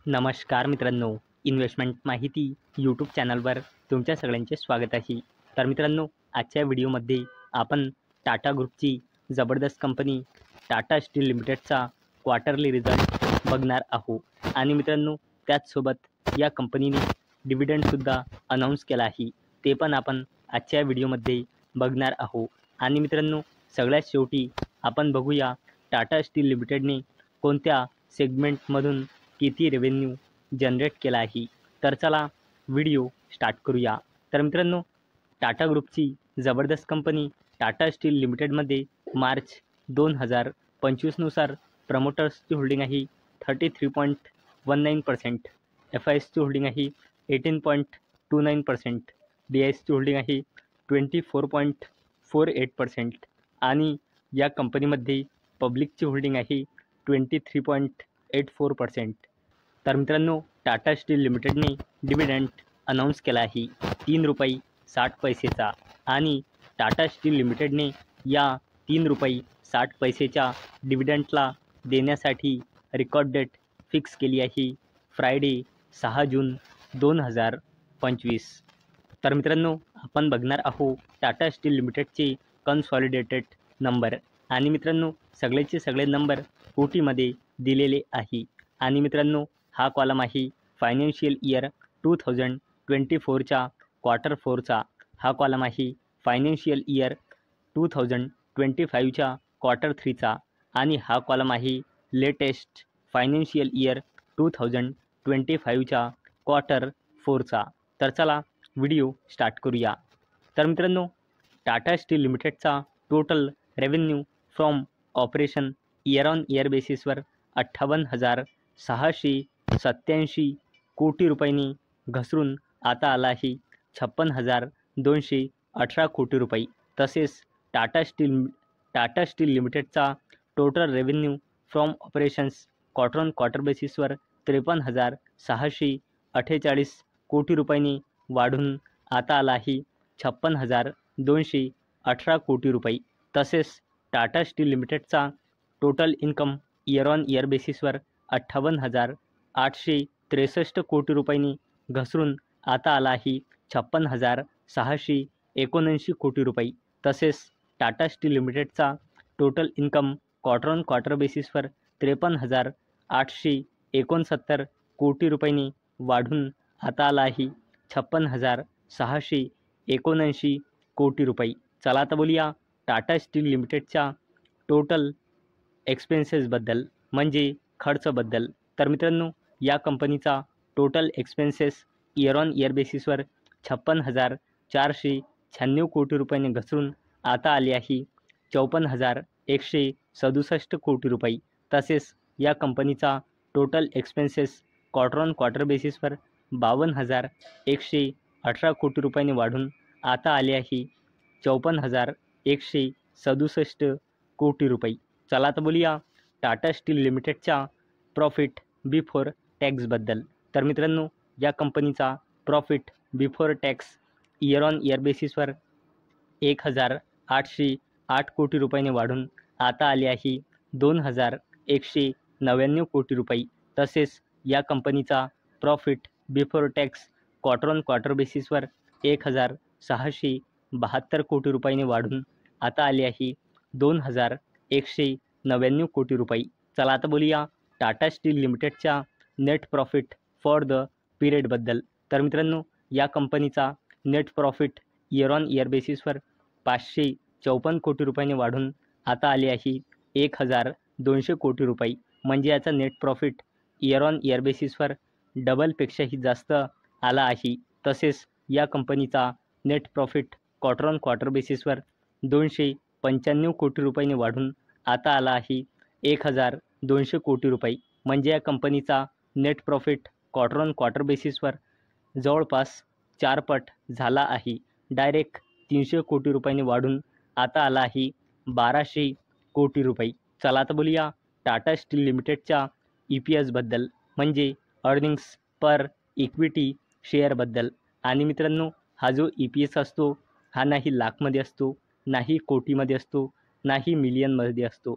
नमस्कार मित्रांनो, इन्व्हेस्टमेंट माहिती यूट्यूब चॅनलवर तुमच्या सगळ्यांचे स्वागत आहे. तर मित्रांनो, आजच्या व्हिडिओमध्ये आपण टाटा ग्रुपची जबरदस्त कंपनी टाटा स्टील लिमिटेडचा क्वार्टरली रिझल्ट बघणार आहोत आणि मित्रांनो त्याचसोबत या कंपनीने डिव्हिडंडसुद्धा अनाऊन्स केला आहे, ते पण आपण आजच्या व्हिडिओमध्ये बघणार आहोत. आणि मित्रांनो सगळ्यात शेवटी आपण बघूया टाटा स्टील लिमिटेडने कोणत्या सेगमेंटमधून किती रेव्हेन्यू जनरेट केला आहे. तर चला व्हिडिओ स्टार्ट करूया. तर मित्रांनो टाटा ग्रुपची जबरदस्त कंपनी टाटा स्टील लिमिटेडमध्ये मार्च 2025नुसार प्रमोटर्सची होल्डिंग आहे 33.19%, एफ आय एसची होल्डिंग आहे 18.29%, डी आय एसची होल्डिंग आहे 24.48% आणि या कंपनीमध्ये पब्लिकची होल्डिंग आहे 23.84%. तर मित्रांनो टाटा स्टील लिमिटेडने डिव्हिडंड अनाऊन्स केला आहे ₹3.60 आणि टाटा स्टील लिमिटेडने या ₹3.60 डिव्हिडंडला देण्यासाठी रेकॉर्ड डेट फिक्स केली आहे फ्रायडे 6 जून 2025. तर मित्रांनो आपण बघणार आहोत टाटा स्टील लिमिटेडचे कन्सॉलिडेटेड नंबर आणि मित्रांनो सगळेचे सगळे नंबर कोटीमध्ये दिलेले आहे. आणि मित्रांनो हा कॉलम आहे फायनान्शियल इयर 2024च्या क्वार्टर 4चा, हा कॉलम आहे फायनान्शियल इयर 2025च्या क्वार्टर 3चा आणि हा कॉलम आहे लेटेस्ट फायनान्शियल इयर 2025च्या क्वार्टर 4चा. तर चला व्हिडिओ स्टार्ट करूया. तर मित्रांनो टाटा स्टील लिमिटेडचा total revenue from operation year on year बेसिसवर 58,687 कोटी रुपयांनी घसरून आता आला आहे 56,218 कोटी रुपये. तसेच टाटा स्टील लिमिटेडचा total revenue from operations quarter on quarter बेसिसवर 53,648 कोटी रुपयांनी वाढून आता आला आहे 56,218 कोटी रुपये. तसेच टाटा स्टील लिमिटेडचा total income year on year बेसिसवर 58,863 कोटी रुपयांनी घसरून आता आला आहे 56,679 कोटी रुपये. तसेच टाटा स्टील लिमिटेडचा total income quarter on quarter बेसिसवर 53,869 कोटी रुपयांनी वाढून आता आला आहे 56,679 कोटी रुपये. चला आता बोलूया टाटा स्टील लिमिटेडच्या टोटल एक्सपेन्सेसबद्दल म्हणजे खर्चबद्दल. तर मित्रांनो या कंपनीचा total expenses year on year बेसिसवर 56,496 कोटी रुपयांनी घसरून आता आले आहे 54,167 कोटी रुपये. तसेच या कंपनीचा total expenses quarter on quarter बेसिसवर 52,118 कोटी रुपयांनी वाढून आता आले आहे 54,167 कोटी रुपये. चला आता बोलूया टाटा स्टील लिमिटेडच्या प्रॉफिट बिफोर टॅक्सबद्दल. तर मित्रांनो या कंपनीचा profit before tax year on year बेसिसवर 1,808 कोटी रुपयांनी वाढून आता आले आहे 2,199 कोटी रुपये. तसेच या कंपनीचा profit before tax quarter on quarter बेसिसवर 1,672 कोटी रुपयांनी वाढून आता आले आहे 2,199 कोटी रुपये. चला आता बोलूया टाटा स्टील लिमिटेडच्या नेट प्रॉफिट फॉर द पिरियडबद्दल. तर मित्रांनो या कंपनीचा net profit year on year बेसिसवर 554 कोटी रुपयांनी वाढून आता आले आहे 1,200 कोटी रुपये. म्हणजे याचा net profit year on year बेसिसवर डबलपेक्षाही जास्त आला आहे. तसेच या कंपनीचा net profit quarter on quarter बेसिसवर 295 कोटी रुपयांनी वाढून आता आला आहे 1,200 कोटी रुपये. म्हणजे या कंपनीचा net profit quarter on quarter बेसिसवर जवळपास 4 पट झाला आहे. डायरेक्ट 300 कोटी रुपयांनी वाढून आता आला आहे 1,200 कोटी रुपये. चला आता बोलूया टाटा स्टील लिमिटेडच्या EPSबद्दल म्हणजे अर्निंग्स पर इक्विटी शेअरबद्दल. आणि मित्रांनो हा जो EPS असतो हा नाही लाखमध्ये असतो, नाही कोटीमध्ये असतो, नाही मिलियनमध्ये असतो.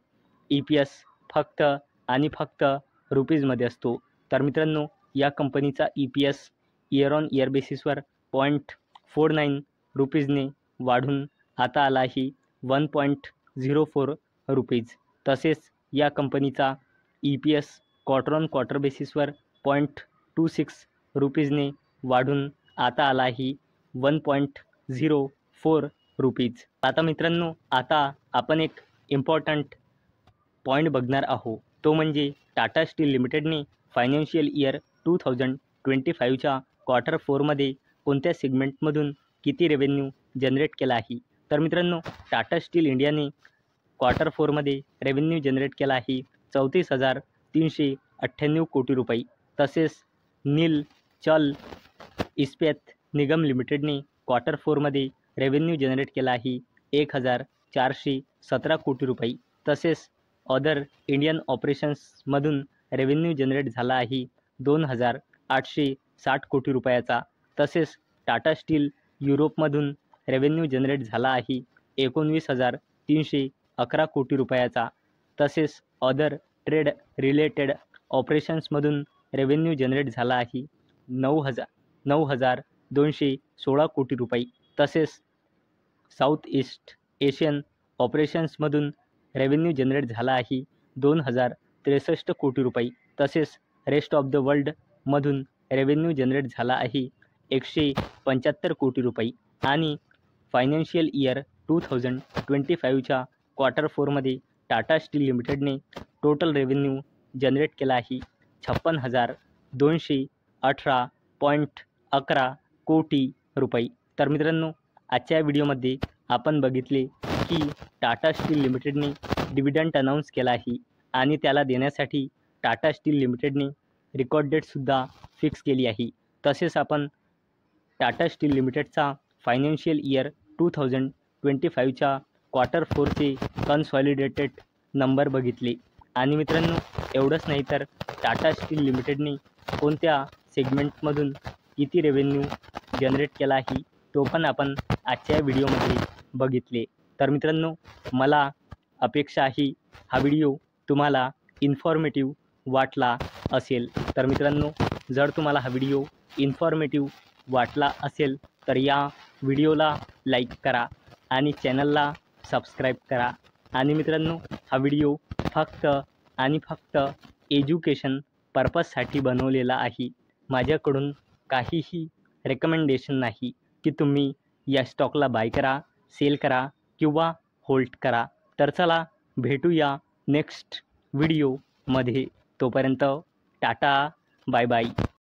EPS फक्त आणि फक्त रुपीजमध्ये असतो. तर मित्रांनो या कंपनीचा EPS इयर ऑन इयर बेसिसवर 0.49 रुपीजने वाढून आता आला आहे 1.04 रुपीज. तसेच या कंपनीचा EPS क्वार्टर ऑन क्वार्टर बेसिसवर 0.26 रुपीजने वाढून आता आला आहे 1.04 रुपीज. आता मित्रांनो, आता आपण एक इम्पॉर्टंट पॉईंट बघणार आहोत, तो म्हणजे टाटा स्टील लिमिटेडने फायनान्शियल इयर 2025च्या क्वार्टर 4मध्ये कोणत्या सेगमेंटमधून किती रेव्हेन्यू जनरेट केला आहे. तर मित्रांनो, टाटा स्टील इंडियाने क्वार्टर 4मध्ये रेव्हेन्यू जनरेट केला आहे 34,398 कोटी रुपये. तसेच नीलचल इस्पेत निगम लिमिटेडने क्वार्टर 4मध्ये रेव्हेन्यू जनरेट केला आहे 1,417 कोटी रुपये. तसेच अदर इंडियन ऑपरेशन्समधून रेव्हेन्यू जनरेट झाला आहे 2,860 कोटी रुपयाचा. तसेच टाटा स्टील युरोपमधून रेव्हेन्यू जनरेट झाला आहे 19,311 कोटी रुपयाचा. तसेच अदर ट्रेड रिलेटेड ऑपरेशन्समधून रेव्हेन्यू जनरेट झाला आहे 9,216 कोटी रुपये. तसेच साऊथ ईस्ट एशियन ऑपरेशन्समधून रेव्हेन्यू जनरेट झाला आहे 2,063 कोटी रुपये. तसेच रेस्ट ऑफ द वर्ल्डमधून रेव्हेन्यू जनरेट झाला आहे 175 कोटी रुपये. आणि फायनान्शियल इयर 2025च्या क्वार्टर 4मध्ये टाटा स्टील लिमिटेडने टोटल रेव्हेन्यू जनरेट केला आहे 56,218.11 कोटी रुपये. तर मित्रांनो, आजच्या व्हिडिओमध्ये आपण बघितले की टाटा स्टील लिमिटेडने डिव्हिडंड अनाऊन्स केला आहे आणि त्याला देण्यासाठी टाटा स्टील लिमिटेडने रेकॉर्ड डेटसुद्धा फिक्स केली आहे. तसेच आपण टाटा स्टील लिमिटेडचा फायनान्शियल इयर 2025च्या क्वार्टर 4चे कन्सॉलिडेटेड नंबर बघितले. आणि मित्रांनो, एवढंच नाही तर टाटा स्टील लिमिटेडने कोणत्या सेगमेंटमधून किती रेव्हेन्यू जनरेट केला आहे तो पण आपण आजच्या व्हिडिओमध्ये बघितले. तर मित्रांनो, मला अपेक्षा आहे हा व्हिडिओ तुम्हाला इन्फॉर्मेटिव्ह वाटला असेल. तर मित्रांनो, जर तुम्हाला हा व्हिडिओ इन्फॉर्मेटिव्ह वाटला असेल तर या व्हिडिओला लाईक करा आणि चॅनलला सबस्क्राईब करा. आणि मित्रांनो, हा व्हिडिओ फक्त आणि फक्त एज्युकेशन पर्पजसाठी बनवलेला आहे. माझ्याकडून काहीही रेकमेंडेशन नाही की तुम्ही या स्टॉकला बाय करा, सेल करा किंवा होल्ड करा. तर चला भेटूया नेक्स्ट व्हिडिओमध्ये. तोपर्यंत टाटा, बाय बाय.